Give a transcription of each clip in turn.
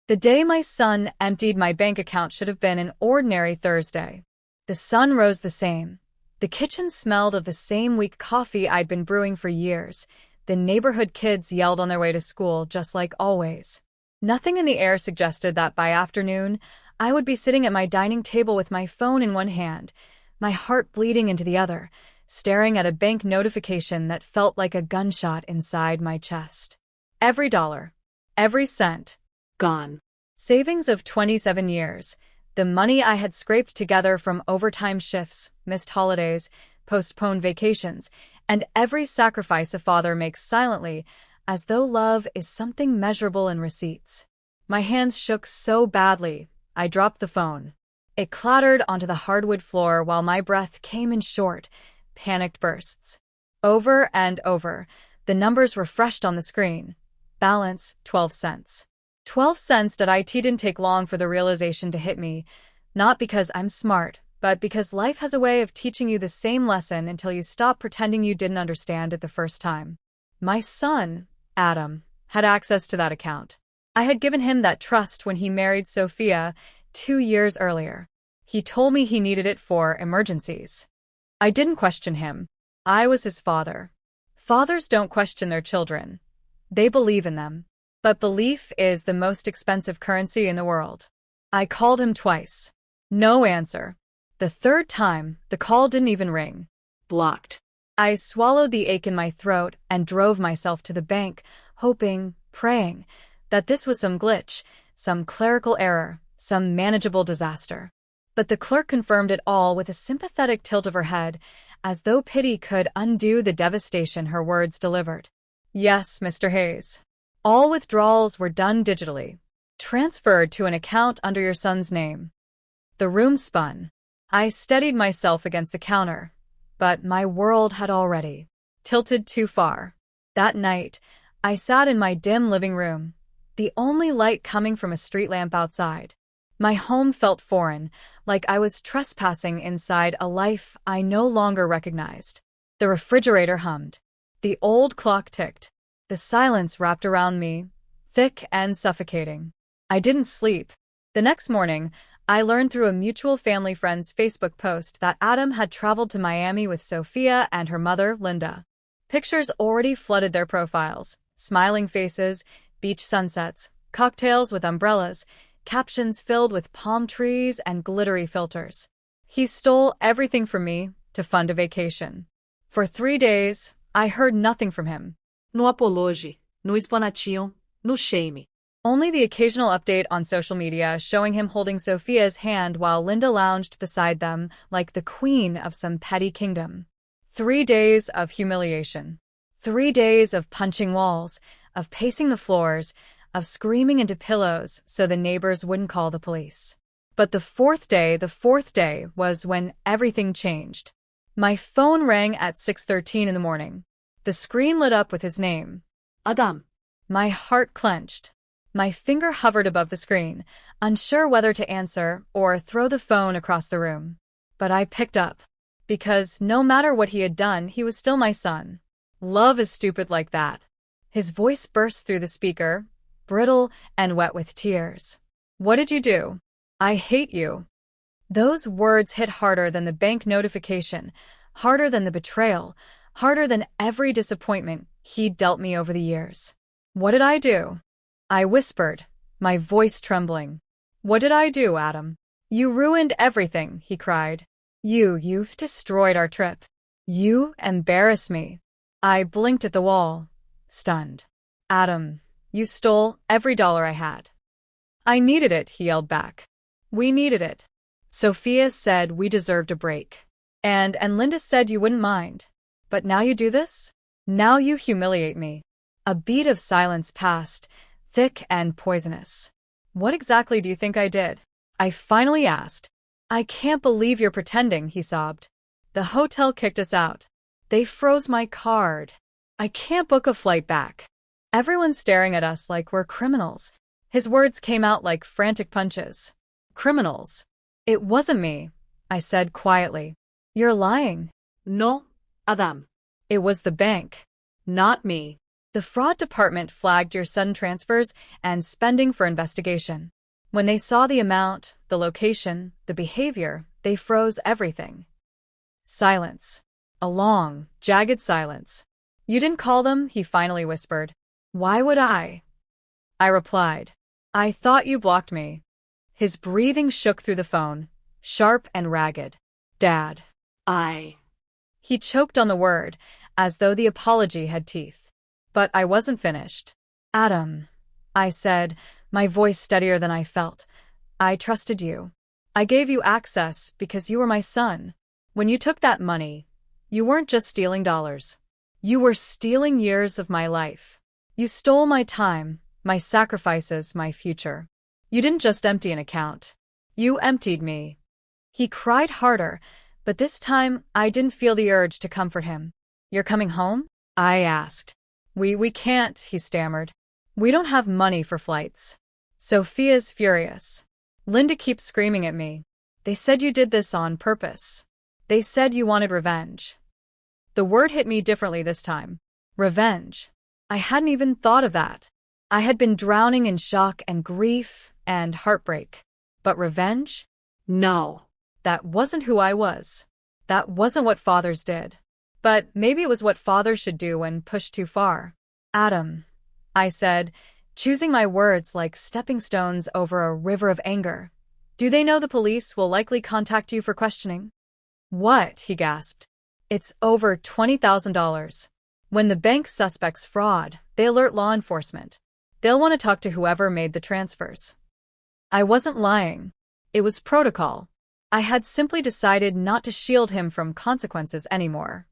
The day my son emptied my bank account should have been an ordinary Thursday. The sun rose the same. The kitchen smelled of the same weak coffee I'd been brewing for years. The neighborhood kids yelled on their way to school, just like always. Nothing in the air suggested that by afternoon, I would be sitting at my dining table with my phone in one hand, my heart bleeding into the other, staring at a bank notification that felt like a gunshot inside my chest. Every dollar, every cent, Gone. savings of 27 years, the money I had scraped together from overtime shifts, missed holidays, postponed vacations, and every sacrifice a father makes silently, as though love is something measurable in receipts. My hands shook so badly, I dropped the phone. It clattered onto the hardwood floor while my breath came in short, panicked bursts. Over and over, the numbers refreshed on the screen. Balance, 12 cents. 12 cents. IT didn't take long for the realization to hit me, not because I'm smart, but because life has a way of teaching you the same lesson until you stop pretending you didn't understand it the first time. My son, Adam, had access to that account. I had given him that trust when he married Sophia 2 years earlier. He told me he needed it for emergencies. I didn't question him. I was his father. Fathers don't question their children. They believe in them. But belief is the most expensive currency in the world. I called him twice. No answer. The third time, the call didn't even ring. Blocked. I swallowed the ache in my throat and drove myself to the bank, hoping, praying, that this was some glitch, some clerical error, some manageable disaster. But the clerk confirmed it all with a sympathetic tilt of her head, as though pity could undo the devastation her words delivered. Yes, Mr. Hayes. All withdrawals were done digitally, transferred to an account under your son's name. The room spun. I steadied myself against the counter, but my world had already tilted too far. That night, I sat in my dim living room, the only light coming from a street lamp outside. My home felt foreign, like I was trespassing inside a life I no longer recognized. The refrigerator hummed. The old clock ticked. The silence wrapped around me, thick and suffocating. I didn't sleep. The next morning, I learned through a mutual family friend's Facebook post that Adam had traveled to Miami with Sophia and her mother, Linda. Pictures already flooded their profiles. Smiling faces, beach sunsets, cocktails with umbrellas, captions filled with palm trees and glittery filters. He stole everything from me to fund a vacation. For 3 days, I heard nothing from him. No apology, no explanation, no shame. Only the occasional update on social media showing him holding Sophia's hand while Linda lounged beside them like the queen of some petty kingdom. 3 days of humiliation. 3 days of punching walls, of pacing the floors, of screaming into pillows so the neighbors wouldn't call the police. But the fourth day was when everything changed. My phone rang at 6:13 in the morning. The screen lit up with his name. Adam. My heart clenched. My finger hovered above the screen, unsure whether to answer or throw the phone across the room. But I picked up. Because no matter what he had done, he was still my son. Love is stupid like that. His voice burst through the speaker, brittle and wet with tears. What did you do? I hate you. Those words hit harder than the bank notification, harder than the betrayal, harder than every disappointment he'd dealt me over the years. What did I do? I whispered, my voice trembling. What did I do, Adam? You ruined everything, he cried. You've destroyed our trip. You embarrass me. I blinked at the wall, stunned. Adam, you stole every dollar I had. I needed it, he yelled back. We needed it. Sophia said we deserved a break. And Linda said you wouldn't mind. But now you do this? Now you humiliate me. A beat of silence passed, thick and poisonous. What exactly do you think I did? I finally asked. I can't believe you're pretending, he sobbed. The hotel kicked us out. They froze my card. I can't book a flight back. Everyone's staring at us like we're criminals. His words came out like frantic punches. Criminals. It wasn't me, I said quietly. You're lying. No, Adam. It was the bank. Not me. The fraud department flagged your sudden transfers and spending for investigation. When they saw the amount, the location, the behavior, they froze everything. Silence. A long, jagged silence. You didn't call them, he finally whispered. Why would I? I replied. I thought you blocked me. His breathing shook through the phone, sharp and ragged. Dad. He choked on the word, as though the apology had teeth. But I wasn't finished. Adam, I said, my voice steadier than I felt. I trusted you. I gave you access because you were my son. When you took that money, you weren't just stealing dollars. You were stealing years of my life. You stole my time, my sacrifices, my future. You didn't just empty an account. You emptied me. He cried harder, but this time I didn't feel the urge to comfort him. You're coming home? I asked. We can't, he stammered. We don't have money for flights. Sophia's furious. Linda keeps screaming at me. They said you did this on purpose. They said you wanted revenge. The word hit me differently this time. Revenge. I hadn't even thought of that. I had been drowning in shock and grief and heartbreak. But revenge? No. That wasn't who I was. That wasn't what fathers did. But maybe it was what fathers should do when pushed too far. Adam, I said, choosing my words like stepping stones over a river of anger. Do they know the police will likely contact you for questioning? What? He gasped. It's over $20,000. When the bank suspects fraud, they alert law enforcement. They'll want to talk to whoever made the transfers. I wasn't lying. It was protocol. I had simply decided not to shield him from consequences anymore.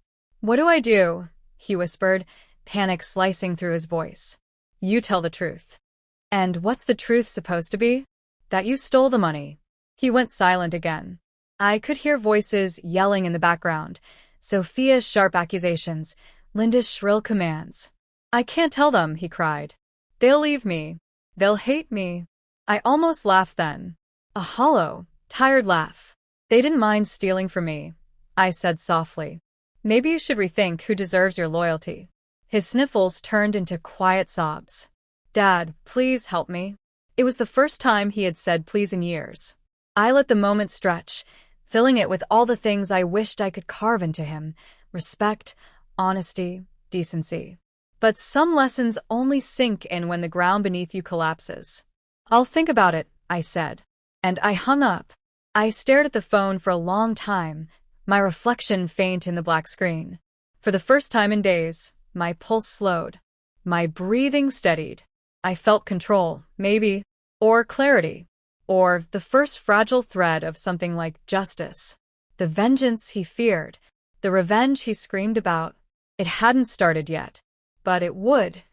What do I do? He whispered, panic slicing through his voice. You tell the truth. And what's the truth supposed to be? That you stole the money. He went silent again. I could hear voices yelling in the background, Sophia's sharp accusations, Linda's shrill commands. I can't tell them, he cried. They'll leave me. They'll hate me. I almost laughed then. A hollow, tired laugh. They didn't mind stealing from me, I said softly. Maybe you should rethink who deserves your loyalty. His sniffles turned into quiet sobs. Dad, please help me. It was the first time he had said please in years. I let the moment stretch, filling it with all the things I wished I could carve into him. Respect, honesty, decency. But some lessons only sink in when the ground beneath you collapses. I'll think about it, I said. And I hung up. I stared at the phone for a long time, my reflection faint in the black screen. For the first time in days, my pulse slowed. My breathing steadied. I felt control, maybe, or clarity, or the first fragile thread of something like justice. The vengeance he feared, the revenge he screamed about. It hadn't started yet, but it would,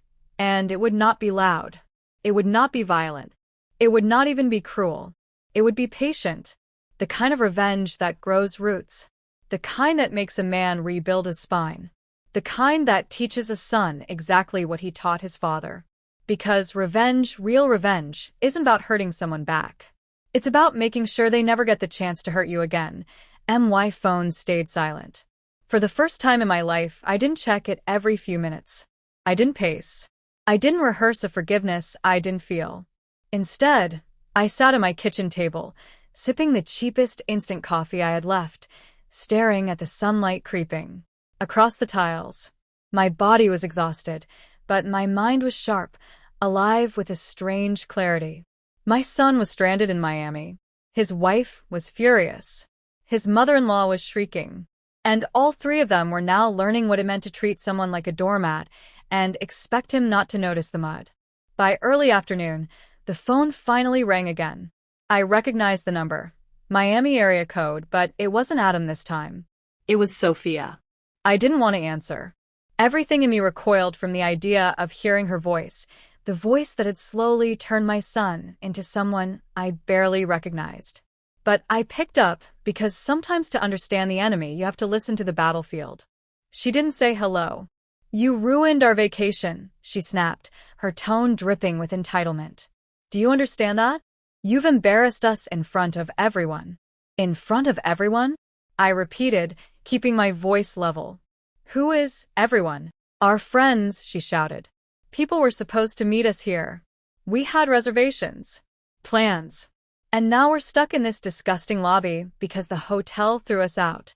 and it would not be loud. It would not be violent. It would not even be cruel. It would be patient, the kind of revenge that grows roots, the kind that makes a man rebuild his spine, the kind that teaches a son exactly what he taught his father. Because revenge, real revenge, isn't about hurting someone back. It's about making sure they never get the chance to hurt you again. My phone stayed silent. For the first time in my life, I didn't check it every few minutes. I didn't pace. I didn't rehearse a forgiveness I didn't feel. Instead, I sat at my kitchen table, sipping the cheapest instant coffee I had left, staring at the sunlight creeping across the tiles. My body was exhausted, but my mind was sharp, alive with a strange clarity. My son was stranded in Miami. His wife was furious. His mother-in-law was shrieking. And all three of them were now learning what it meant to treat someone like a doormat and expect him not to notice the mud. By early afternoon, the phone finally rang again. I recognized the number. Miami area code, but it wasn't Adam this time. It was Sophia. I didn't want to answer. Everything in me recoiled from the idea of hearing her voice, the voice that had slowly turned my son into someone I barely recognized. But I picked up because sometimes to understand the enemy, you have to listen to the battlefield. She didn't say hello. You ruined our vacation, she snapped, her tone dripping with entitlement. Do you understand that? You've embarrassed us in front of everyone. In front of everyone? I repeated, keeping my voice level. Who is everyone? Our friends, she shouted. People were supposed to meet us here. We had reservations. Plans. And now we're stuck in this disgusting lobby because the hotel threw us out.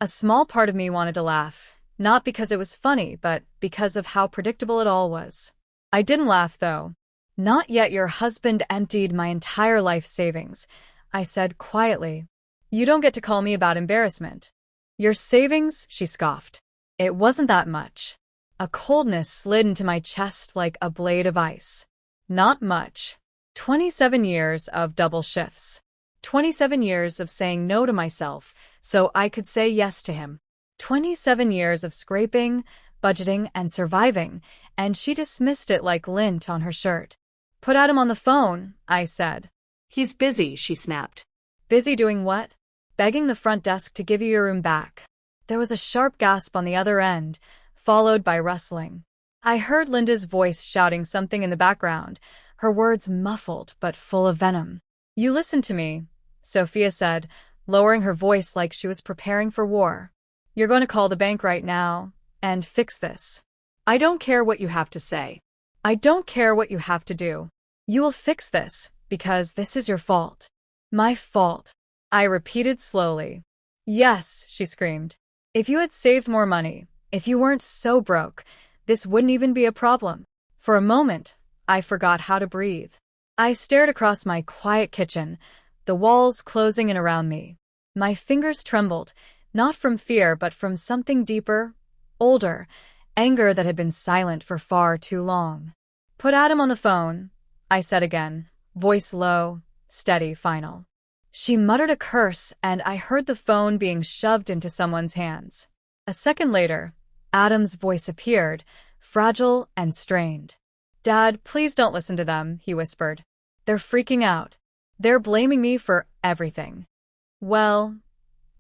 A small part of me wanted to laugh, not because it was funny, but because of how predictable it all was. I didn't laugh, though. Not yet. Your husband emptied my entire life savings, I said quietly. You don't get to call me about embarrassment. Your savings? She scoffed. It wasn't that much. A coldness slid into my chest like a blade of ice. Not much. 27 years of double shifts. 27 years of saying no to myself so I could say yes to him. 27 years of scraping, budgeting, and surviving, and she dismissed it like lint on her shirt. Put Adam on the phone, I said. He's busy, she snapped. Busy doing what? Begging the front desk to give you your room back. There was a sharp gasp on the other end, followed by rustling. I heard Linda's voice shouting something in the background, her words muffled but full of venom. You listen to me, Sophia said, lowering her voice like she was preparing for war. You're going to call the bank right now and fix this. I don't care what you have to say. I don't care what you have to do. You will fix this because this is your fault. My fault, I repeated slowly. Yes, she screamed. If you had saved more money, if you weren't so broke, this wouldn't even be a problem. For a moment, I forgot how to breathe. I stared across my quiet kitchen, the walls closing in around me. My fingers trembled, not from fear but from something deeper, older, anger that had been silent for far too long. Put Adam on the phone, I said again, voice low, steady, final. She muttered a curse and I heard the phone being shoved into someone's hands. A second later, Adam's voice appeared, fragile and strained. Dad, please don't listen to them, he whispered. They're freaking out. They're blaming me for everything. Well,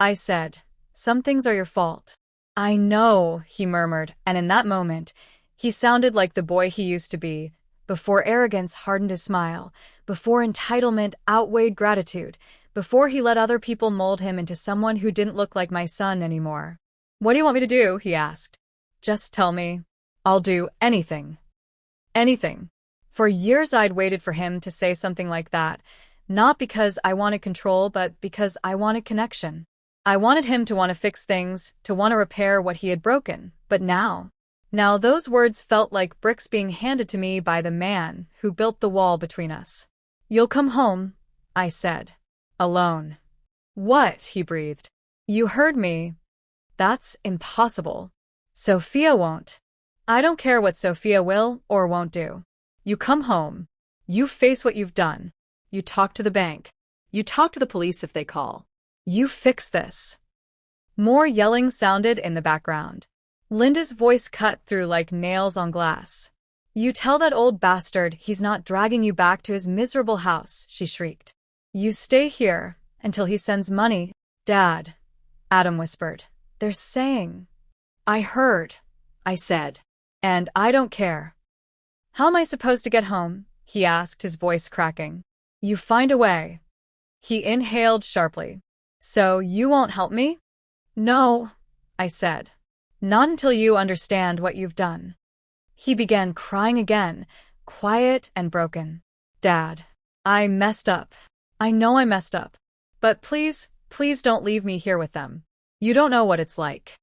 I said, some things are your fault. I know, he murmured, and in that moment, he sounded like the boy he used to be, before arrogance hardened his smile, before entitlement outweighed gratitude, before he let other people mold him into someone who didn't look like my son anymore. What do you want me to do? He asked. Just tell me. I'll do anything. Anything. For years I'd waited for him to say something like that, not because I wanted control, but because I wanted connection. I wanted him to want to fix things, to want to repair what he had broken, but now those words felt like bricks being handed to me by the man who built the wall between us. You'll come home, I said. Alone. What? He breathed. You heard me. That's impossible. Sophia won't. I don't care what Sophia will or won't do. You come home. You face what you've done. You talk to the bank. You talk to the police if they call. You fix this. More yelling sounded in the background. Linda's voice cut through like nails on glass. You tell that old bastard he's not dragging you back to his miserable house, she shrieked. You stay here until he sends money. Dad, Adam whispered. They're saying. I heard, I said. And I don't care. How am I supposed to get home? He asked, his voice cracking. You find a way. He inhaled sharply. So you won't help me? No, I said. Not until you understand what you've done. He began crying again, quiet and broken. Dad, I messed up. I know I messed up. But please don't leave me here with them. You don't know what it's like.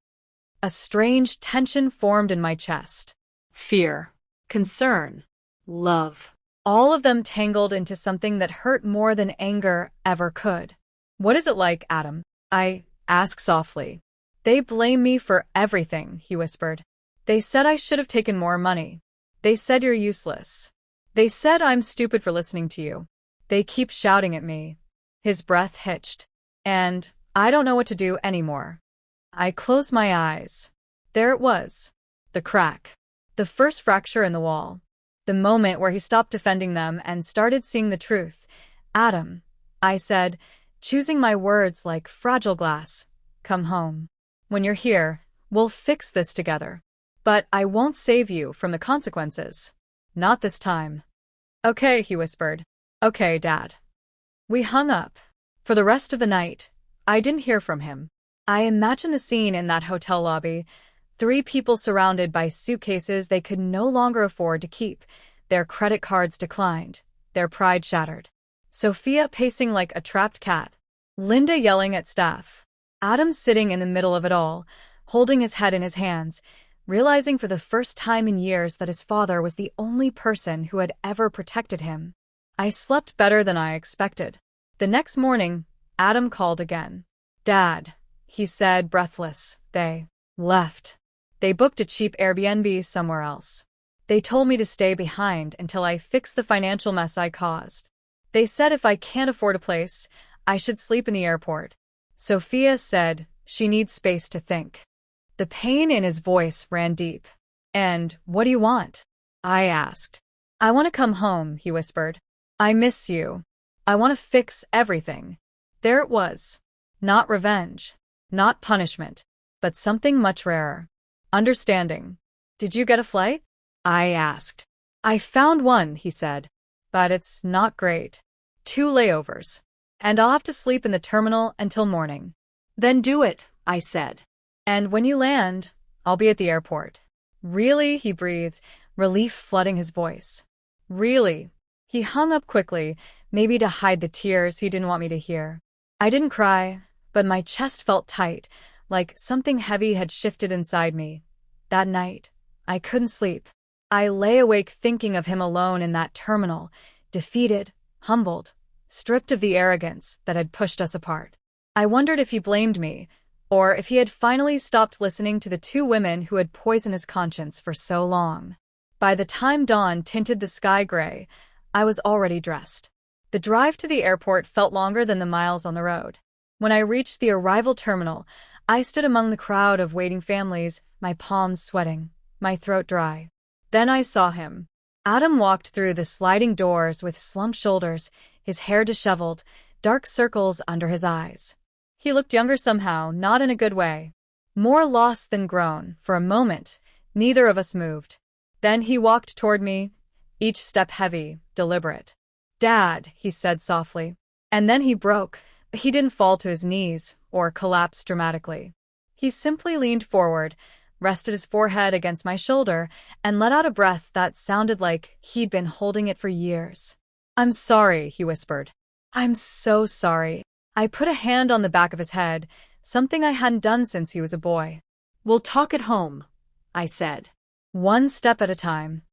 A strange tension formed in my chest. Fear, concern, love. All of them tangled into something that hurt more than anger ever could. What is it like, Adam? I asked softly. They blame me for everything, he whispered. They said I should have taken more money. They said you're useless. They said I'm stupid for listening to you. They keep shouting at me. His breath hitched. And I don't know what to do anymore. I closed my eyes. There it was. The crack. The first fracture in the wall. The moment where he stopped defending them and started seeing the truth. Adam, I said, choosing my words like fragile glass. Come home. When you're here, we'll fix this together. But I won't save you from the consequences. Not this time. Okay, he whispered. Okay, Dad. We hung up. For the rest of the night, I didn't hear from him. I imagined the scene in that hotel lobby, Three people surrounded by suitcases they could no longer afford to keep. Their credit cards declined. Their pride shattered. Sophia pacing like a trapped cat. Linda yelling at staff. Adam sitting in the middle of it all, holding his head in his hands, realizing for the first time in years that his father was the only person who had ever protected him. I slept better than I expected. The next morning, Adam called again. "Dad," he said, breathless, "they left. They booked a cheap Airbnb somewhere else. They told me to stay behind until I fix the financial mess I caused. They said if I can't afford a place, I should sleep in the airport." Sophia said she needs space to think. The pain in his voice ran deep. "And what do you want?" I asked. "I want to come home," he whispered. "I miss you. I want to fix everything." There it was. Not revenge. Not punishment. But something much rarer. Understanding. "Did you get a flight?" I asked. "I found one," he said. "But it's not great. 2 layovers. And I'll have to sleep in the terminal until morning." "Then do it," I said. "And when you land, I'll be at the airport." "Really?" he breathed, relief flooding his voice. "Really?" He hung up quickly, maybe to hide the tears he didn't want me to hear. I didn't cry, but my chest felt tight, like something heavy had shifted inside me. That night, I couldn't sleep. I lay awake thinking of him alone in that terminal, defeated, humbled, stripped of the arrogance that had pushed us apart. I wondered if he blamed me, or if he had finally stopped listening to the 2 women who had poisoned his conscience for so long. By the time dawn tinted the sky gray, I was already dressed. The drive to the airport felt longer than the miles on the road. When I reached the arrival terminal, I stood among the crowd of waiting families, my palms sweating, my throat dry. Then I saw him. Adam walked through the sliding doors with slumped shoulders, his hair disheveled, dark circles under his eyes. He looked younger somehow, not in a good way. More lost than grown. For a moment, neither of us moved. Then he walked toward me, each step heavy, deliberate. "Dad," he said softly. And then he broke. He didn't fall to his knees or collapse dramatically. He simply leaned forward, rested his forehead against my shoulder, and let out a breath that sounded like he'd been holding it for years. "I'm sorry," he whispered. "I'm so sorry." I put a hand on the back of his head, something I hadn't done since he was a boy. "We'll talk at home," I said. "One step at a time."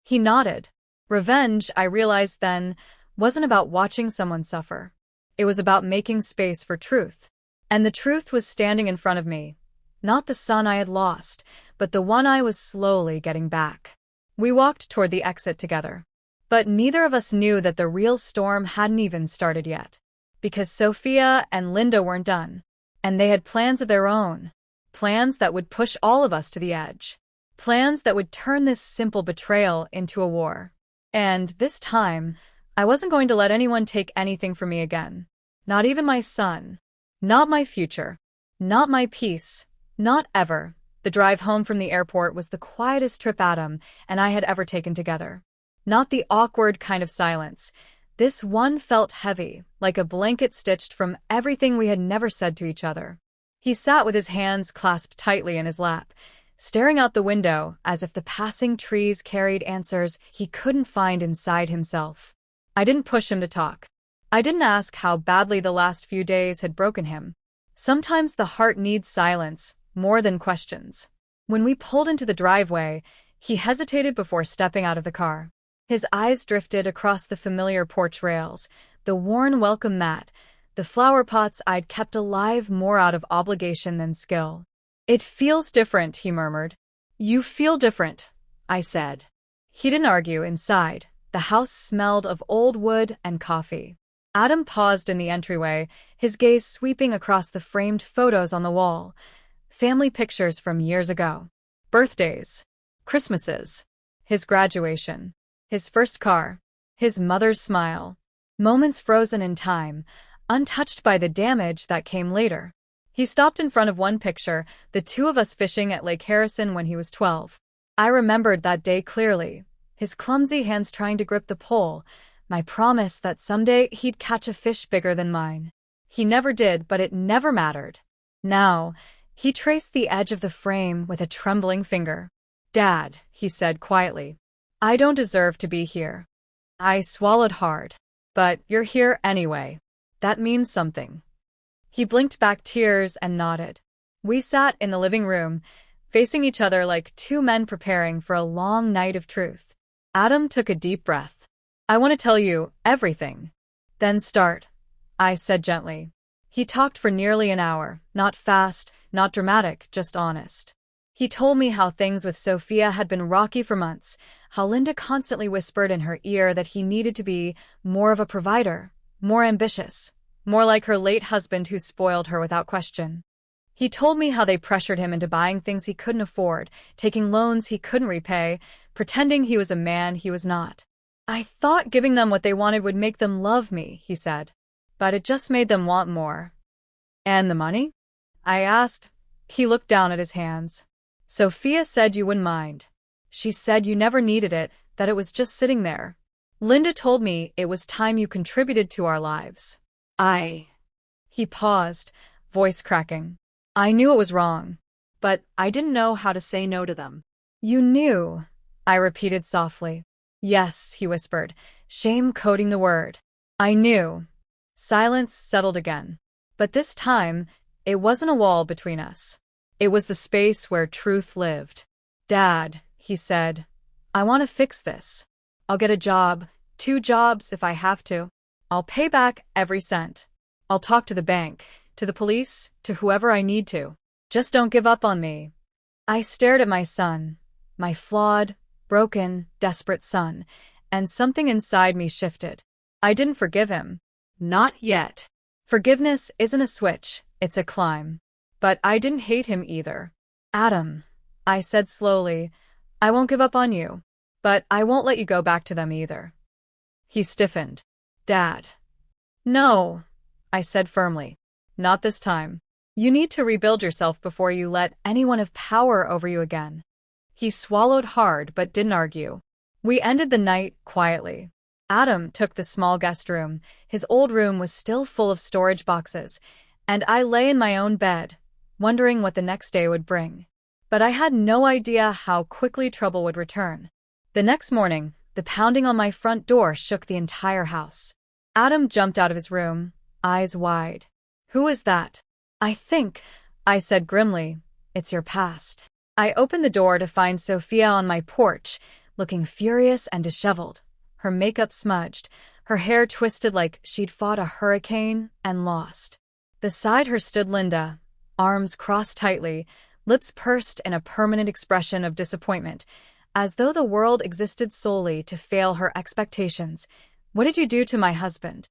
He nodded. Revenge, I realized then, wasn't about watching someone suffer. It was about making space for truth. And the truth was standing in front of me. Not the son I had lost, but the one I was slowly getting back. We walked toward the exit together. But neither of us knew that the real storm hadn't even started yet. Because Sophia and Linda weren't done. And they had plans of their own. Plans that would push all of us to the edge. Plans that would turn this simple betrayal into a war. And this time, I wasn't going to let anyone take anything from me again. Not even my son. Not my future. Not my peace. Not ever. The drive home from the airport was the quietest trip Adam and I had ever taken together. Not the awkward kind of silence. This one felt heavy, like a blanket stitched from everything we had never said to each other. He sat with his hands clasped tightly in his lap, staring out the window as if the passing trees carried answers he couldn't find inside himself. I didn't push him to talk. I didn't ask how badly the last few days had broken him. Sometimes the heart needs silence, more than questions. When we pulled into the driveway, he hesitated before stepping out of the car. His eyes drifted across the familiar porch rails, the worn welcome mat, the flower pots I'd kept alive more out of obligation than skill. "It feels different," he murmured. "You feel different," I said. He didn't argue. Inside, the house smelled of old wood and coffee. Adam paused in the entryway, his gaze sweeping across the framed photos on the wall. Family pictures from years ago. Birthdays. Christmases. His graduation. His first car. His mother's smile. Moments frozen in time, untouched by the damage that came later. He stopped in front of one picture, the 2 of us fishing at Lake Harrison when he was 12. I remembered that day clearly, his clumsy hands trying to grip the pole, my promise that someday he'd catch a fish bigger than mine. He never did, but it never mattered. Now, He traced the edge of the frame with a trembling finger. Dad, he said quietly, I don't deserve to be here. I swallowed hard. But you're here anyway. That means something. He blinked back tears and nodded. We sat in the living room, facing each other like two men preparing for a long night of truth. Adam took a deep breath. I want to tell you everything. Then start, I said gently. He talked for nearly an hour, not fast, not dramatic, just honest. He told me how things with Sophia had been rocky for months, how Linda constantly whispered in her ear that he needed to be more of a provider, more ambitious, more like her late husband who spoiled her without question. He told me how they pressured him into buying things he couldn't afford, taking loans he couldn't repay, pretending he was a man he was not. I thought giving them what they wanted would make them love me, he said. But it just made them want more. And the money? I asked. He looked down at his hands. Sophia said you wouldn't mind. She said you never needed it, that it was just sitting there. Linda told me it was time you contributed to our lives. He paused, voice cracking. I knew it was wrong, but I didn't know how to say no to them. You knew, I repeated softly. Yes, he whispered, shame coating the word. I knew. Silence settled again. But this time, it wasn't a wall between us. It was the space where truth lived. Dad, he said, I want to fix this. I'll get a job, 2 jobs if I have to. I'll pay back every cent. I'll talk to the bank, to the police, to whoever I need to. Just don't give up on me. I stared at my son, my flawed, broken, desperate son, and something inside me shifted. I didn't forgive him. Not yet. Forgiveness isn't a switch, it's a climb. But I didn't hate him either. Adam, I said slowly, I won't give up on you. But I won't let you go back to them either. He stiffened. Dad. No, I said firmly. Not this time. You need to rebuild yourself before you let anyone have power over you again. He swallowed hard but didn't argue. We ended the night quietly. Adam took the small guest room. His old room was still full of storage boxes, and I lay in my own bed, wondering what the next day would bring. But I had no idea how quickly trouble would return. The next morning, the pounding on my front door shook the entire house. Adam jumped out of his room, eyes wide. Who is that? I said grimly, it's your past. I opened the door to find Sophia on my porch, looking furious and disheveled, her makeup smudged, her hair twisted like she'd fought a hurricane and lost. Beside her stood Linda, arms crossed tightly, lips pursed in a permanent expression of disappointment, as though the world existed solely to fail her expectations. What did you do to my husband?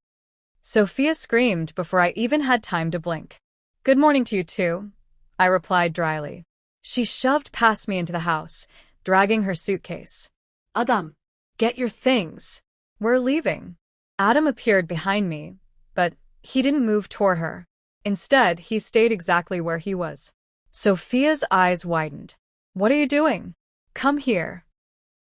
Sophia screamed before I even had time to blink. Good morning to you too, I replied dryly. She shoved past me into the house, dragging her suitcase. Adam, get your things. We're leaving. Adam appeared behind me, but he didn't move toward her. Instead, he stayed exactly where he was. Sophia's eyes widened. What are you doing? Come here.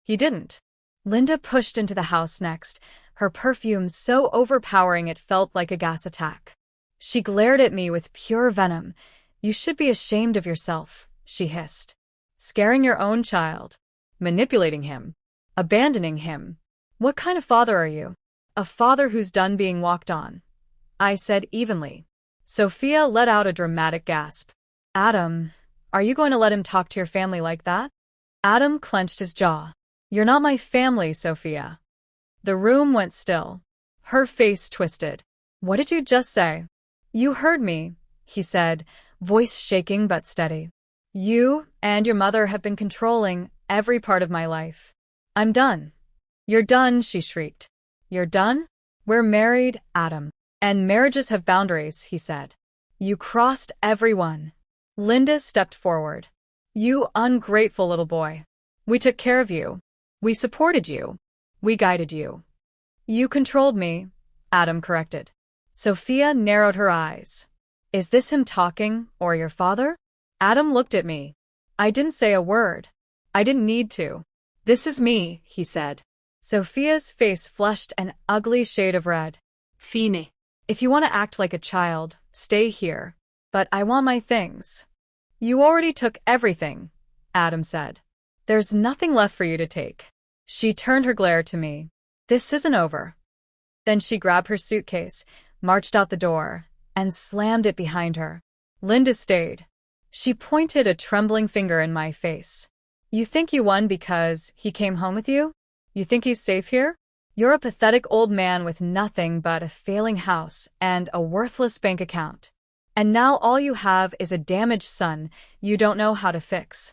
He didn't. Linda pushed into the house next, her perfume so overpowering it felt like a gas attack. She glared at me with pure venom. You should be ashamed of yourself, she hissed. Scaring your own child. Manipulating him. Abandoning him. What kind of father are you? A father who's done being walked on, I said evenly. Sophia let out a dramatic gasp. Adam, are you going to let him talk to your family like that? Adam clenched his jaw. You're not my family, Sophia. The room went still. Her face twisted. What did you just say? You heard me, he said, voice shaking but steady. You and your mother have been controlling every part of my life. I'm done. You're done, she shrieked. You're done? We're married, Adam. And marriages have boundaries, he said. You crossed everyone. Linda stepped forward. You ungrateful little boy. We took care of you. We supported you. We guided you. You controlled me, Adam corrected. Sophia narrowed her eyes. Is this him talking, or your father? Adam looked at me. I didn't say a word. I didn't need to. This is me, he said. Sophia's face flushed an ugly shade of red. Fine. If you want to act like a child, stay here. But I want my things. You already took everything, Adam said. There's nothing left for you to take. She turned her glare to me. This isn't over. Then she grabbed her suitcase, marched out the door, and slammed it behind her. Linda stayed. She pointed a trembling finger in my face. You think you won because he came home with you? You think he's safe here? You're a pathetic old man with nothing but a failing house and a worthless bank account. And now all you have is a damaged son you don't know how to fix.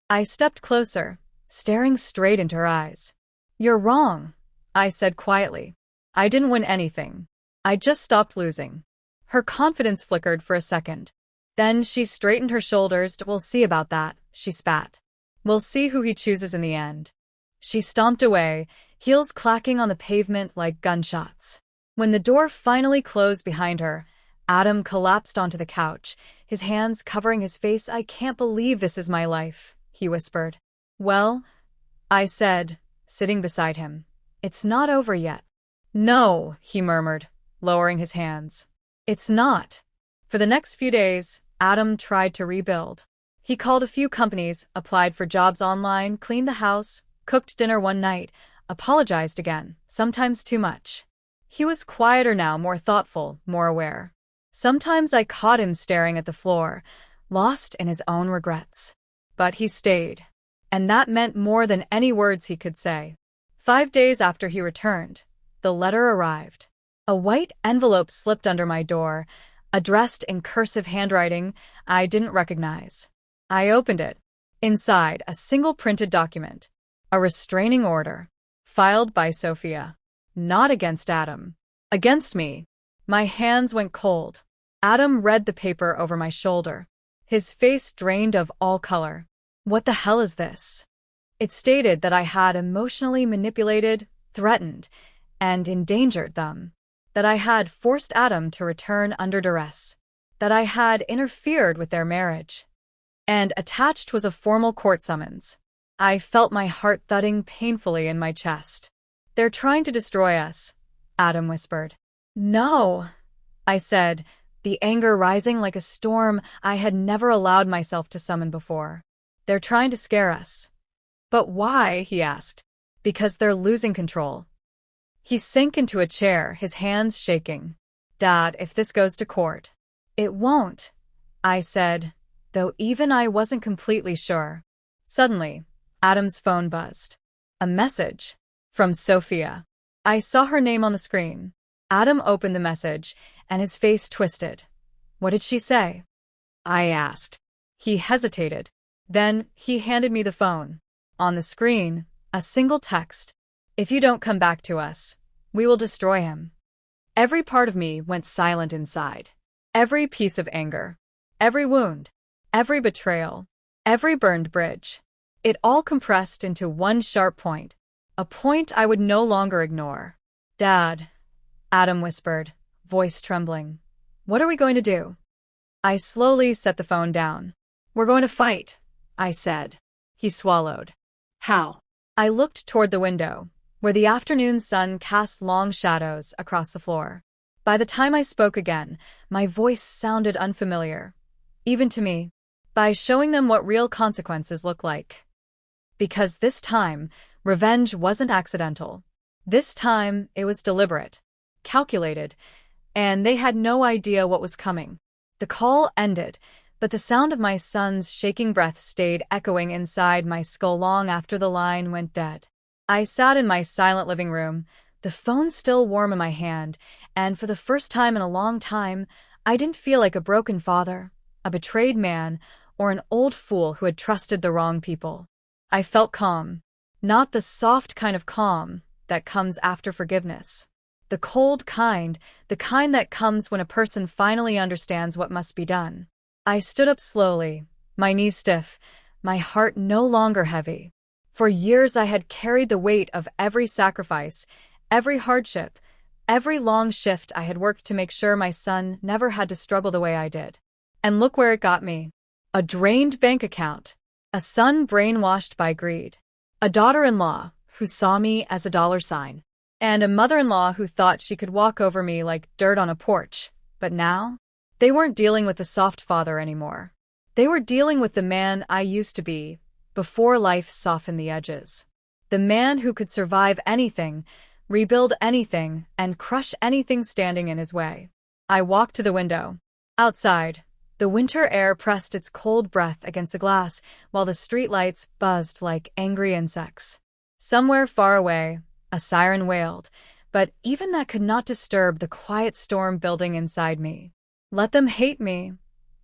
I stepped closer, staring straight into her eyes. You're wrong, I said quietly. I didn't win anything. I just stopped losing. Her confidence flickered for a second. Then she straightened her shoulders. We'll see about that, she spat. We'll see who he chooses in the end. She stomped away, heels clacking on the pavement like gunshots. When the door finally closed behind her, Adam collapsed onto the couch, his hands covering his face. I can't believe this is my life, he whispered. Well, I said, sitting beside him. It's not over yet. No, he murmured, lowering his hands. It's not. For the next few days, Adam tried to rebuild. He called a few companies, applied for jobs online, cleaned the house, cooked dinner one night, apologized again, sometimes too much. He was quieter now, more thoughtful, more aware. Sometimes I caught him staring at the floor, lost in his own regrets. But he stayed. And that meant more than any words he could say. 5 days after he returned, the letter arrived. A white envelope slipped under my door, addressed in cursive handwriting I didn't recognize. I opened it. Inside, a single printed document. A restraining order. Filed by Sophia. Not against Adam. Against me. My hands went cold. Adam read the paper over my shoulder. His face drained of all color. What the hell is this? It stated that I had emotionally manipulated, threatened, and endangered them. That I had forced Adam to return under duress. That I had interfered with their marriage. And attached was a formal court summons. I felt my heart thudding painfully in my chest. They're trying to destroy us, Adam whispered. No, I said, the anger rising like a storm I had never allowed myself to summon before. They're trying to scare us. But why? He asked. Because they're losing control. He sank into a chair, his hands shaking. Dad, if this goes to court. It won't, I said, though even I wasn't completely sure. Suddenly, Adam's phone buzzed. A message. From Sophia. I saw her name on the screen. Adam opened the message, and his face twisted. What did she say? I asked. He hesitated. Then, he handed me the phone. On the screen, a single text. If you don't come back to us, we will destroy him. Every part of me went silent inside. Every piece of anger. Every wound. Every betrayal. Every burned bridge. It all compressed into one sharp point. A point I would no longer ignore. Dad, Adam whispered, voice trembling. What are we going to do? I slowly set the phone down. We're going to fight, I said. He swallowed. How? I looked toward the window, where the afternoon sun cast long shadows across the floor. By the time I spoke again, my voice sounded unfamiliar, even to me. By showing them what real consequences look like. Because this time, revenge wasn't accidental. This time, it was deliberate, calculated, and they had no idea what was coming. The call ended, but the sound of my son's shaking breath stayed echoing inside my skull long after the line went dead. I sat in my silent living room, the phone still warm in my hand, and for the first time in a long time, I didn't feel like a broken father, a betrayed man, or an old fool who had trusted the wrong people. I felt calm. Not the soft kind of calm that comes after forgiveness. The cold kind, the kind that comes when a person finally understands what must be done. I stood up slowly, my knees stiff, my heart no longer heavy. For years I had carried the weight of every sacrifice, every hardship, every long shift I had worked to make sure my son never had to struggle the way I did. And look where it got me. A drained bank account. A son brainwashed by greed. A daughter-in-law who saw me as a dollar sign. And a mother-in-law who thought she could walk over me like dirt on a porch. But now, they weren't dealing with the soft father anymore. They were dealing with the man I used to be, before life softened the edges. The man who could survive anything, rebuild anything, and crush anything standing in his way. I walked to the window. Outside, the winter air pressed its cold breath against the glass, while the streetlights buzzed like angry insects. Somewhere far away, a siren wailed, but even that could not disturb the quiet storm building inside me. Let them hate me,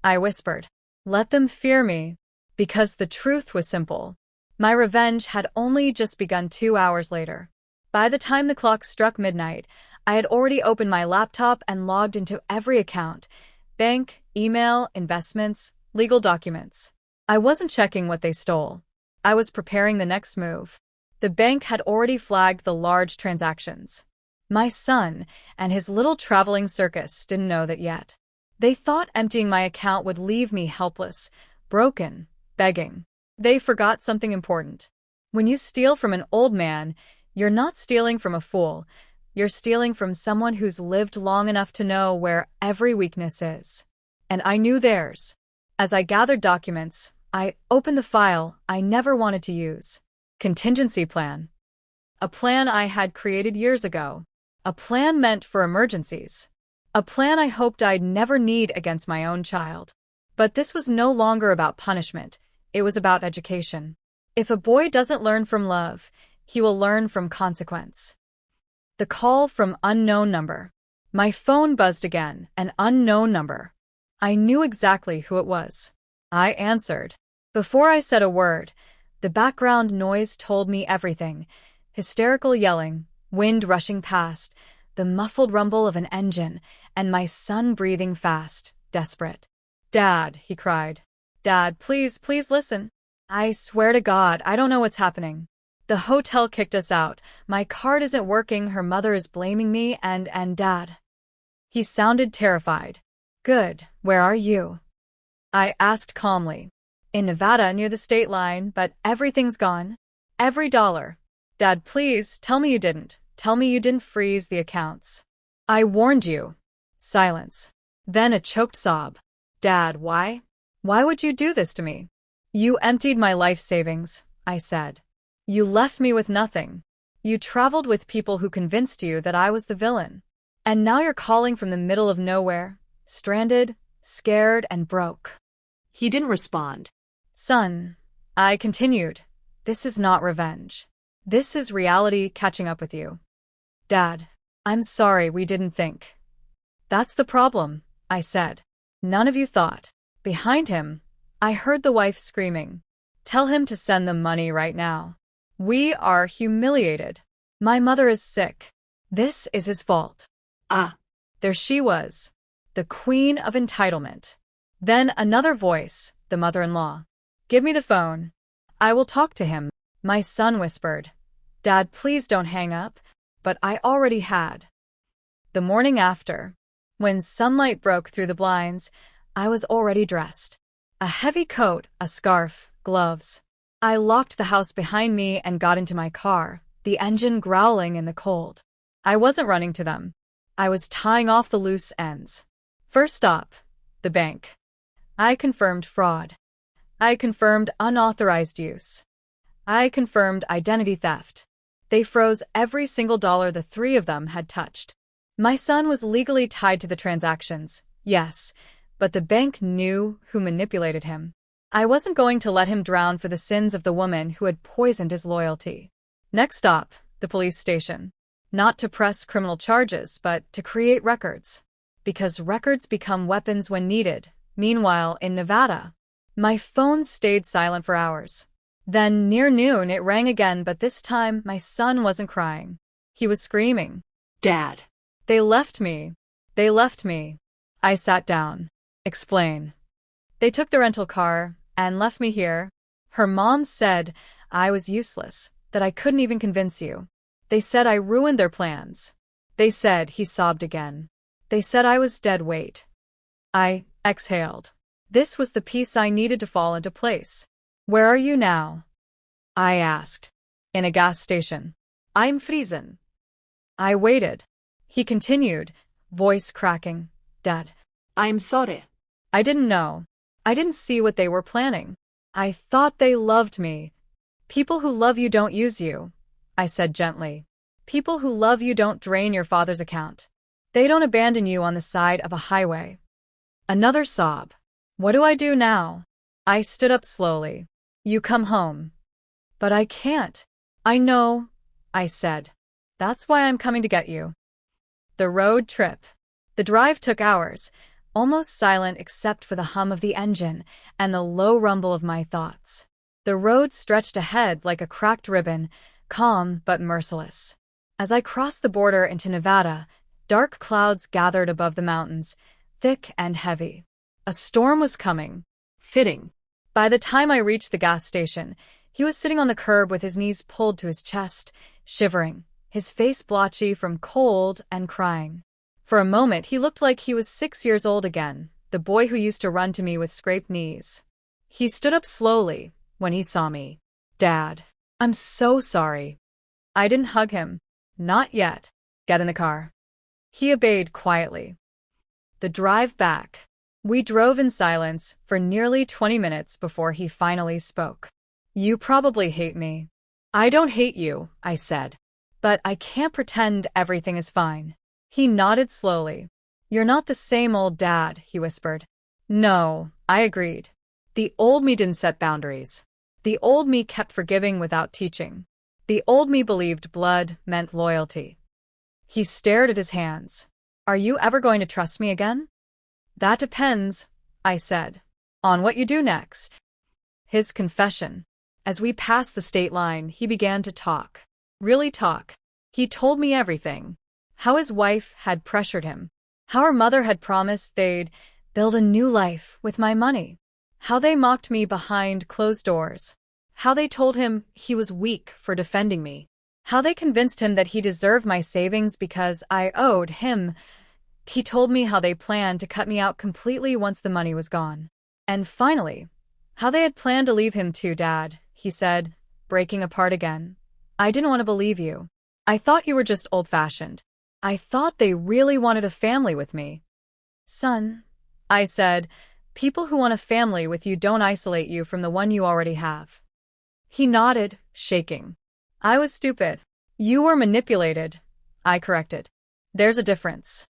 I whispered. Let them fear me, because the truth was simple. My revenge had only just begun 2 hours later. By the time the clock struck midnight, I had already opened my laptop and logged into every account: bank, email, investments, legal documents. I wasn't checking what they stole. I was preparing the next move. The bank had already flagged the large transactions. My son and his little traveling circus didn't know that yet. They thought emptying my account would leave me helpless, broken, begging. They forgot something important. When you steal from an old man, you're not stealing from a fool. You're stealing from someone who's lived long enough to know where every weakness is. And I knew theirs. As I gathered documents, I opened the file I never wanted to use. Contingency plan. A plan I had created years ago. A plan meant for emergencies. A plan I hoped I'd never need against my own child. But this was no longer about punishment. It was about education. If a boy doesn't learn from love, he will learn from consequence. The call from unknown number. My phone buzzed again, an unknown number. I knew exactly who it was. I answered. Before I said a word, the background noise told me everything. Hysterical yelling, wind rushing past, the muffled rumble of an engine, and my son breathing fast, desperate. "Dad," he cried. "Dad, please, please listen. I swear to God, I don't know what's happening. The hotel kicked us out. My card isn't working, her mother is blaming me, and Dad." He sounded terrified. "Good, where are you?" I asked calmly. "In Nevada, near the state line, but everything's gone. Every dollar. Dad, please, tell me you didn't. Tell me you didn't freeze the accounts. I warned you." Silence. Then a choked sob. "Dad, why? Why would you do this to me?" "You emptied my life savings," I said. "You left me with nothing. You traveled with people who convinced you that I was the villain. And now you're calling from the middle of nowhere, stranded, scared, and broke." He didn't respond. "Son," I continued, "this is not revenge. This is reality catching up with you. Dad, I'm sorry we didn't think." "That's the problem," I said. "None of you thought." Behind him, I heard the wife screaming. "Tell him to send the money right now. We are humiliated. My mother is sick. This is his fault." Ah. There she was, the queen of entitlement. Then another voice, the mother-in-law. "Give me the phone. I will talk to him." My son whispered, "Dad, please don't hang up," but I already had. The morning after, when sunlight broke through the blinds, I was already dressed. A heavy coat, a scarf, gloves. I locked the house behind me and got into my car, the engine growling in the cold. I wasn't running to them. I was tying off the loose ends. First stop, the bank. I confirmed fraud. I confirmed unauthorized use. I confirmed identity theft. They froze every single dollar the three of them had touched. My son was legally tied to the transactions, yes, but the bank knew who manipulated him. I wasn't going to let him drown for the sins of the woman who had poisoned his loyalty. Next stop, the police station. Not to press criminal charges, but to create records. Because records become weapons when needed. Meanwhile, in Nevada, my phone stayed silent for hours. Then, near noon, it rang again, but this time my son wasn't crying. He was screaming. "Dad." They left me. They left me. I sat down. Explain. They took the rental car and left me here. Her mom said I was useless, that I couldn't even convince you. They said I ruined their plans. They said, he sobbed again. They said I was dead weight. I exhaled. This was the piece I needed to fall into place. "Where are you now?" I asked. "In a gas station. I'm freezing." I waited. He continued, voice cracking. "Dad." "I'm sorry." I didn't know. I didn't see what they were planning. I thought they loved me. People who love you don't use you, I said gently. People who love you don't drain your father's account. They don't abandon you on the side of a highway. Another sob. What do I do now? I stood up slowly. You come home. But I can't. I know, I said. That's why I'm coming to get you. The road trip. The drive took hours, almost silent except for the hum of the engine and the low rumble of my thoughts. The road stretched ahead like a cracked ribbon, calm but merciless. As I crossed the border into Nevada, dark clouds gathered above the mountains, thick and heavy. A storm was coming. Fitting. By the time I reached the gas station, he was sitting on the curb with his knees pulled to his chest, shivering, his face blotchy from cold and crying. For a moment, he looked like he was 6 years old again, the boy who used to run to me with scraped knees. He stood up slowly when he saw me. Dad, I'm so sorry. I didn't hug him. Not yet. Get in the car. He obeyed quietly. The drive back. We drove in silence for nearly 20 minutes before he finally spoke. You probably hate me. I don't hate you, I said. But I can't pretend everything is fine. He nodded slowly. You're not the same old dad, he whispered. No, I agreed. The old me didn't set boundaries. The old me kept forgiving without teaching. The old me believed blood meant loyalty. He stared at his hands. Are you ever going to trust me again? That depends, I said, on what you do next. His confession. As we passed the state line, he began to talk. Really talk. He told me everything. How his wife had pressured him. How her mother had promised they'd build a new life with my money. How they mocked me behind closed doors. How they told him he was weak for defending me. How they convinced him that he deserved my savings because I owed him. He told me how they planned to cut me out completely once the money was gone. And finally, how they had planned to leave him too, Dad, he said, breaking apart again. I didn't want to believe you. I thought you were just old-fashioned. I thought they really wanted a family with me. Son, I said, people who want a family with you don't isolate you from the one you already have. He nodded, shaking. I was stupid. You were manipulated, I corrected. There's a difference.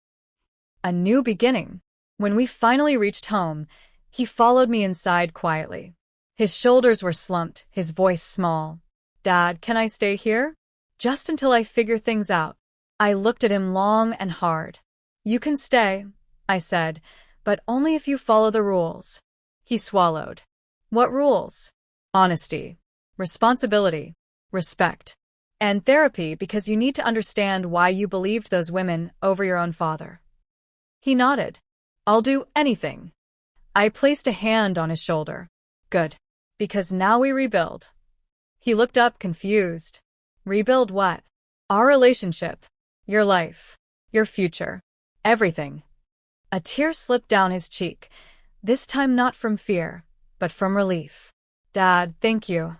A new beginning. When we finally reached home, he followed me inside quietly. His shoulders were slumped, his voice small. Dad, can I stay here? Just until I figure things out. I looked at him long and hard. You can stay, I said, but only if you follow the rules. He swallowed. What rules? Honesty, responsibility, respect, and therapy because you need to understand why you believed those women over your own father. He nodded. I'll do anything. I placed a hand on his shoulder. Good. Because now we rebuild. He looked up confused. Rebuild what? Our relationship. Your life. Your future. Everything. A tear slipped down his cheek, this time not from fear, but from relief. Dad, thank you.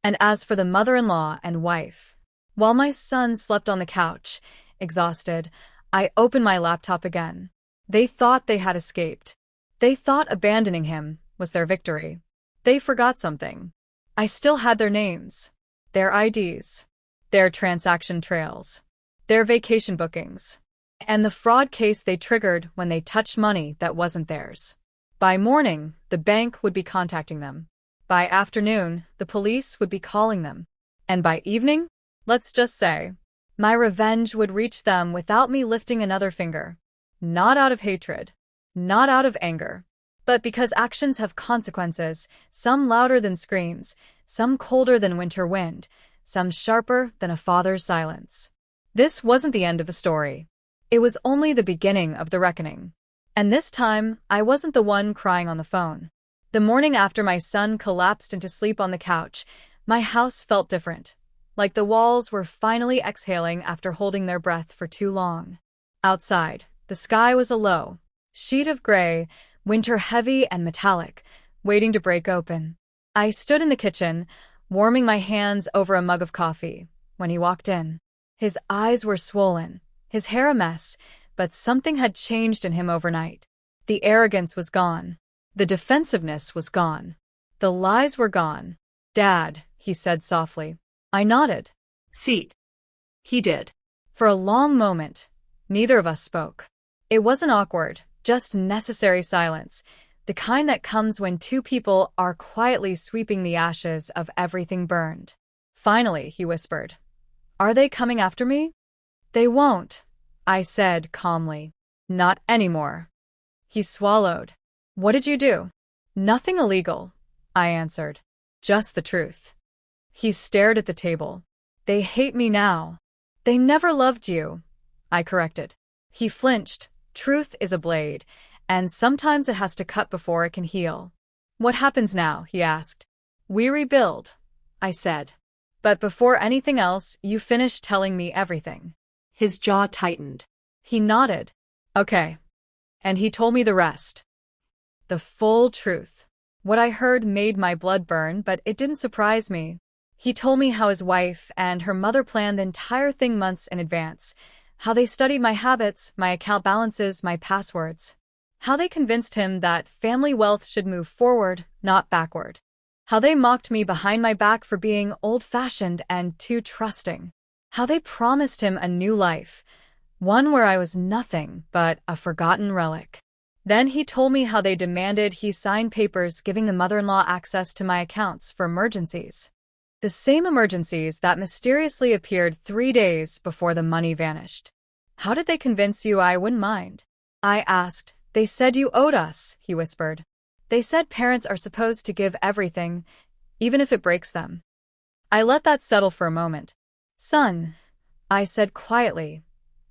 And as for the mother-in-law and wife, while my son slept on the couch, exhausted, I opened my laptop again. They thought they had escaped. They thought abandoning him was their victory. They forgot something. I still had their names, their IDs, their transaction trails, their vacation bookings, and the fraud case they triggered when they touched money that wasn't theirs. By morning, the bank would be contacting them. By afternoon, the police would be calling them. And by evening, let's just say, my revenge would reach them without me lifting another finger. Not out of hatred, not out of anger, but because actions have consequences, some louder than screams, some colder than winter wind, some sharper than a father's silence. This wasn't the end of the story. It was only the beginning of the reckoning. And this time, I wasn't the one crying on the phone. The morning after my son collapsed into sleep on the couch, my house felt different, like the walls were finally exhaling after holding their breath for too long. Outside, the sky was a low sheet of gray, winter heavy and metallic, waiting to break open. I stood in the kitchen, warming my hands over a mug of coffee, when he walked in. His eyes were swollen, his hair a mess, but something had changed in him overnight. The arrogance was gone. The defensiveness was gone. The lies were gone. Dad, he said softly. I nodded. See. He did. For a long moment, neither of us spoke. It wasn't awkward, just necessary silence, the kind that comes when two people are quietly sweeping the ashes of everything burned. Finally, he whispered, Are they coming after me? They won't, I said calmly. Not anymore. He swallowed. What did you do? Nothing illegal, I answered. Just the truth. He stared at the table. They hate me now. They never loved you, I corrected. He flinched. Truth is a blade, and sometimes it has to cut before it can heal. What happens now? He asked. We rebuild, I said. But before anything else, you finish telling me everything. His jaw tightened. He nodded. Okay. And he told me the rest. The full truth. What I heard made my blood burn, but it didn't surprise me. He told me how his wife and her mother planned the entire thing months in advance, how they studied my habits, my account balances, my passwords, how they convinced him that family wealth should move forward, not backward, how they mocked me behind my back for being old-fashioned and too trusting, how they promised him a new life, one where I was nothing but a forgotten relic. Then he told me how they demanded he sign papers giving the mother-in-law access to my accounts for emergencies. The same emergencies that mysteriously appeared 3 days before the money vanished. How did they convince you I wouldn't mind? I asked. They said you owed us, he whispered. They said parents are supposed to give everything, even if it breaks them. I let that settle for a moment. Son, I said quietly,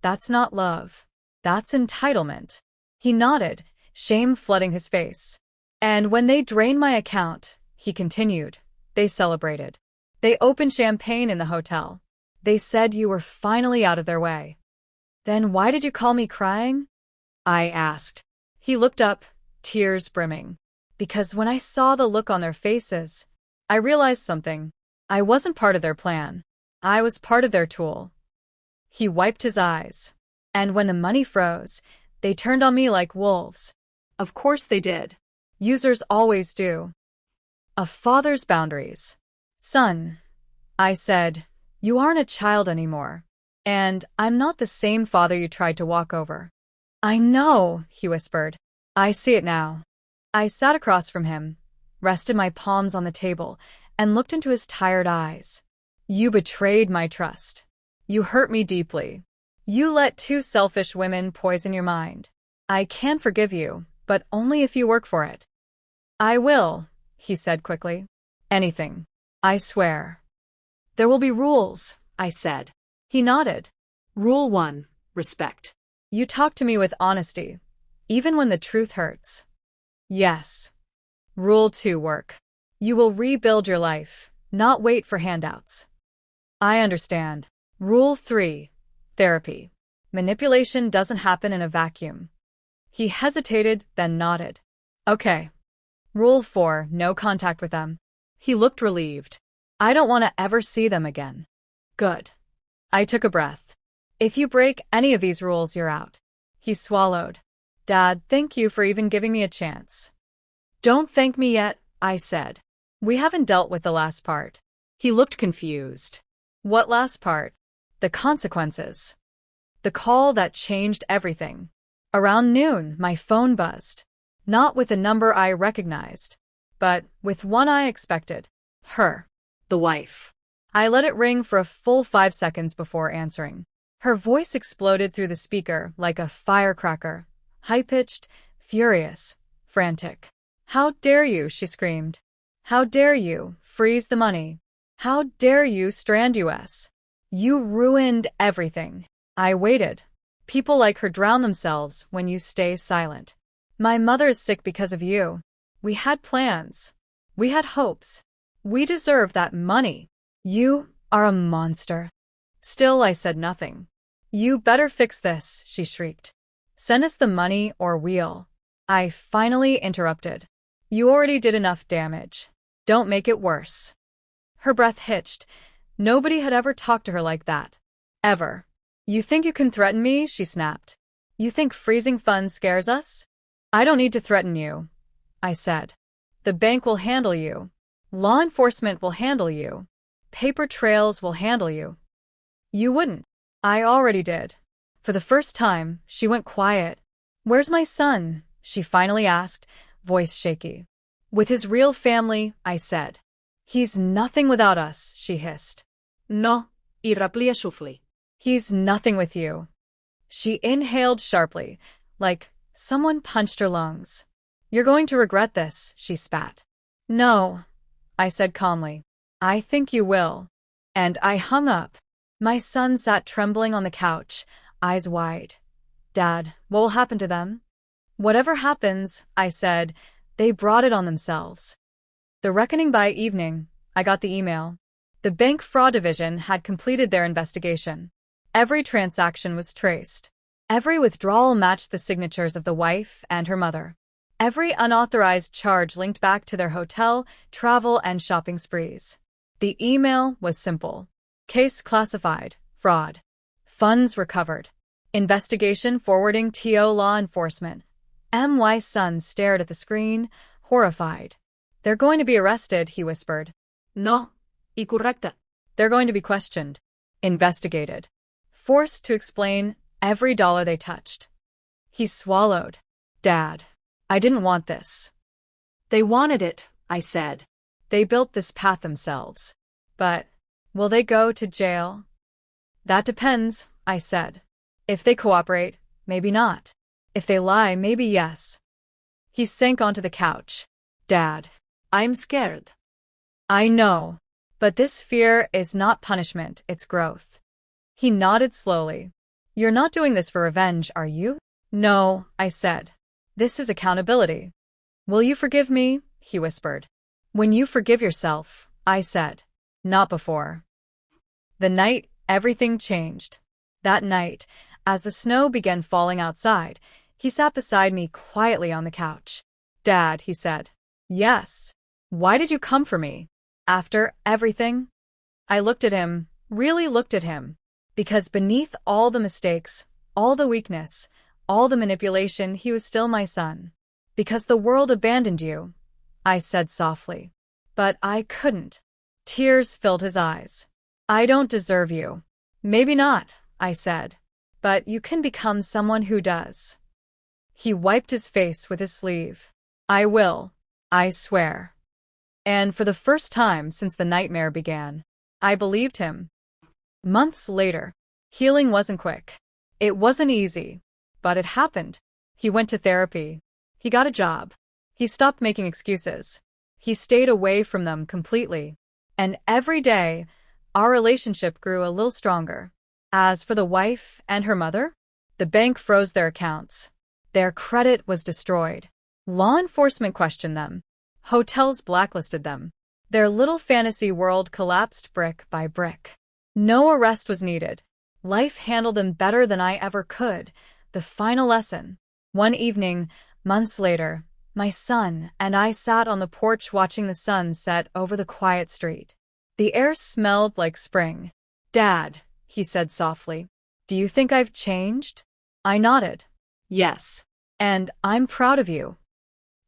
that's not love. That's entitlement. He nodded, shame flooding his face. And when they drained my account, he continued, they celebrated. They opened champagne in the hotel. They said you were finally out of their way. Then why did you call me crying? I asked. He looked up, tears brimming. Because when I saw the look on their faces, I realized something. I wasn't part of their plan. I was part of their tool. He wiped his eyes. And when the money froze, they turned on me like wolves. Of course they did. Users always do. A father's boundaries. Son, I said, you aren't a child anymore. And I'm not the same father you tried to walk over. I know, he whispered. I see it now. I sat across from him, rested my palms on the table, and looked into his tired eyes. You betrayed my trust. You hurt me deeply. You let 2 selfish women poison your mind. I can forgive you, but only if you work for it. I will, he said quickly. Anything. I swear. There will be rules, I said. He nodded. Rule 1, respect. You talk to me with honesty, even when the truth hurts. Yes. Rule 2, work. You will rebuild your life, not wait for handouts. I understand. Rule 3, therapy. Manipulation doesn't happen in a vacuum. He hesitated, then nodded. Okay. Rule 4, no contact with them. He looked relieved. I don't want to ever see them again. Good. I took a breath. If you break any of these rules, you're out. He swallowed. Dad, thank you for even giving me a chance. Don't thank me yet, I said. We haven't dealt with the last part. He looked confused. What last part? The consequences. The call that changed everything. Around noon, my phone buzzed. Not with a number I recognized, but with one I expected. Her. The wife. I let it ring for a full 5 seconds before answering. Her voice exploded through the speaker like a firecracker. High-pitched, furious, frantic. How dare you, she screamed. How dare you freeze the money? How dare you strand us? You ruined everything. I waited. People like her drown themselves when you stay silent. My mother is sick because of you. We had plans. We had hopes. We deserve that money. You are a monster. Still, I said nothing. You better fix this, she shrieked. Send us the money or we'll. I finally interrupted. You already did enough damage. Don't make it worse. Her breath hitched. Nobody had ever talked to her like that. Ever. You think you can threaten me? She snapped. You think freezing funds scares us? I don't need to threaten you. I said. The bank will handle you. Law enforcement will handle you. Paper trails will handle you. You wouldn't. I already did. For the first time, she went quiet. Where's my son? She finally asked, voice shaky. With his real family, I said. He's nothing without us, she hissed. No, y replica shuffly. He's nothing with you. She inhaled sharply, like someone punched her lungs. You're going to regret this, she spat. No, I said calmly. I think you will. And I hung up. My son sat trembling on the couch, eyes wide. Dad, what will happen to them? Whatever happens, I said, they brought it on themselves. The reckoning. By evening, I got the email. The bank fraud division had completed their investigation. Every transaction was traced. Every withdrawal matched the signatures of the wife and her mother. Every unauthorized charge linked back to their hotel, travel, and shopping sprees. The email was simple. Case classified. Fraud. Funds recovered. Investigation forwarding to law enforcement. My son stared at the screen, horrified. They're going to be arrested, he whispered. No, y correcta. They're going to be questioned. Investigated. Forced to explain every dollar they touched. He swallowed. Dad, I didn't want this. They wanted it, I said. They built this path themselves. But will they go to jail? That depends, I said. If they cooperate, maybe not. If they lie, maybe yes. He sank onto the couch. Dad, I'm scared. I know. But this fear is not punishment, it's growth. He nodded slowly. You're not doing this for revenge, are you? No, I said. This is accountability. Will you forgive me? He whispered. When you forgive yourself, I said. Not before. The night, everything changed. That night, as the snow began falling outside, he sat beside me quietly on the couch. Dad, he said. Yes. Why did you come for me? After everything? I looked at him, really looked at him. Because beneath all the mistakes, all the weakness, all the manipulation, he was still my son. Because the world abandoned you, I said softly. But I couldn't. Tears filled his eyes. I don't deserve you. Maybe not, I said. But you can become someone who does. He wiped his face with his sleeve. I will. I swear. And for the first time since the nightmare began, I believed him. Months later, healing wasn't quick. It wasn't easy. But it happened. He went to therapy. He got a job. He stopped making excuses. He stayed away from them completely. And every day, our relationship grew a little stronger. As for the wife and her mother, the bank froze their accounts. Their credit was destroyed. Law enforcement questioned them. Hotels blacklisted them. Their little fantasy world collapsed brick by brick. No arrest was needed. Life handled them better than I ever could. The final lesson. One evening, months later, my son and I sat on the porch watching the sun set over the quiet street. The air smelled like spring. Dad, he said softly, do you think I've changed? I nodded. Yes. And I'm proud of you.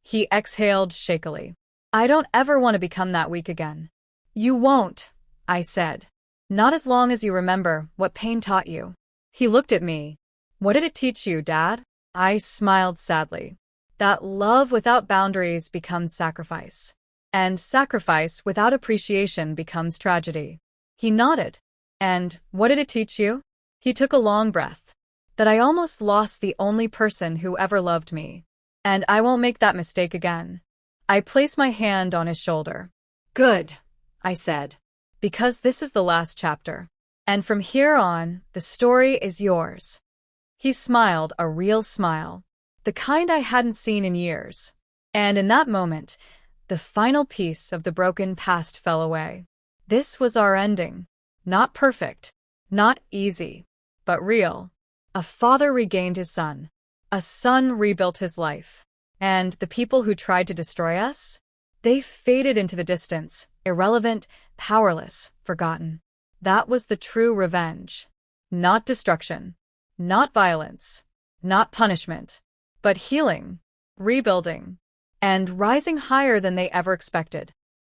He exhaled shakily. I don't ever want to become that weak again. You won't, I said. Not as long as you remember what pain taught you. He looked at me. What did it teach you, Dad? I smiled sadly. That love without boundaries becomes sacrifice. And sacrifice without appreciation becomes tragedy. He nodded. And what did it teach you? He took a long breath. That I almost lost the only person who ever loved me. And I won't make that mistake again. I placed my hand on his shoulder. Good, I said. Because this is the last chapter. And from here on, the story is yours. He smiled, a real smile. The kind I hadn't seen in years. And in that moment, the final piece of the broken past fell away. This was our ending. Not perfect, not easy, but real. A father regained his son. A son rebuilt his life. And the people who tried to destroy us? They faded into the distance, irrelevant, powerless, forgotten. That was the true revenge. Not destruction. Not violence. Not punishment. But healing. Rebuilding. and rising higher than they ever expected.